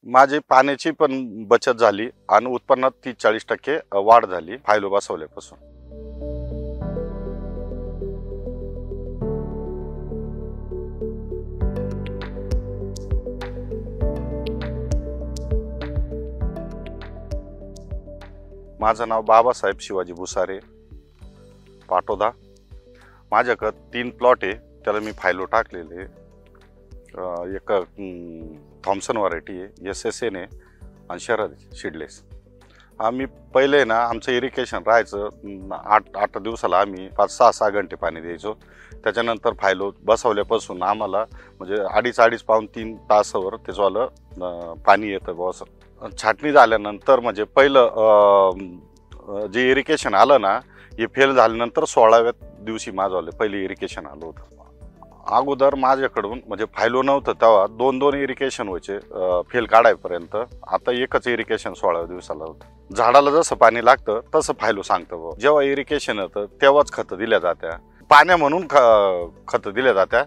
माझी पाण्याची पण बचत झाली आणि उत्पन्नात 30-40% वाढ झाली फायलो बसवल्यापासून. माझं नाव बाबासाहेब शिवाजी भुसारे, पाटोदा. माझ्याकडे 3 प्लॉट आहे, त्याला मी फायलो टाकलेले. एक थॉम्सन व्हरायटी आहे, SSN आहे आणि शरद सीडलेस. आम्ही पहिले ना आमचं इरिगेशन राहायचं 8 दिवसाला आम्ही 5-6 घंटे पाणी द्यायचो. त्याच्यानंतर फायलो बसवल्यापासून आम्हाला म्हणजे 2.5 पाऊण 3 तासावर त्याचं पाणी येतं बुवा असं. छाटणी झाल्यानंतर म्हणजे पहिलं जे इरिगेशन आलं ना, हे फेल झाल्यानंतर 16व्या दिवशी माझं पहिलं इरिगेशन आलं होतं. अगोदर माझ्याकडून म्हणजे फायलो नव्हतं तेव्हा 2-2 इरिगेशन व्हायचे फेल काढायपर्यंत. आता एकच इरिगेशन 16व्या दिवसाला होतं. झाडाला जसं पाणी लागतं तसं फायलो सांगतं. जेव्हा इरिगेशन येतं तेव्हाच खतं दिल्या जात्या. पाण्या म्हणून खतं दिल्या जात्या,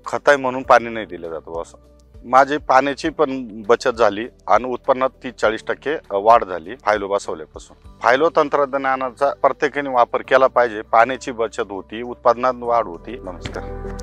खताय म्हणून पाणी नाही दिलं जातं असं. माझी पाण्याची पण बचत झाली आणि उत्पन्नात 30-40% वाढ झाली फायलो बसवल्यापासून. फायलो तंत्रज्ञानाचा प्रत्येकाने वापर केला पाहिजे. पाण्याची बचत होती, उत्पादनात वाढ होती. नमस्कार.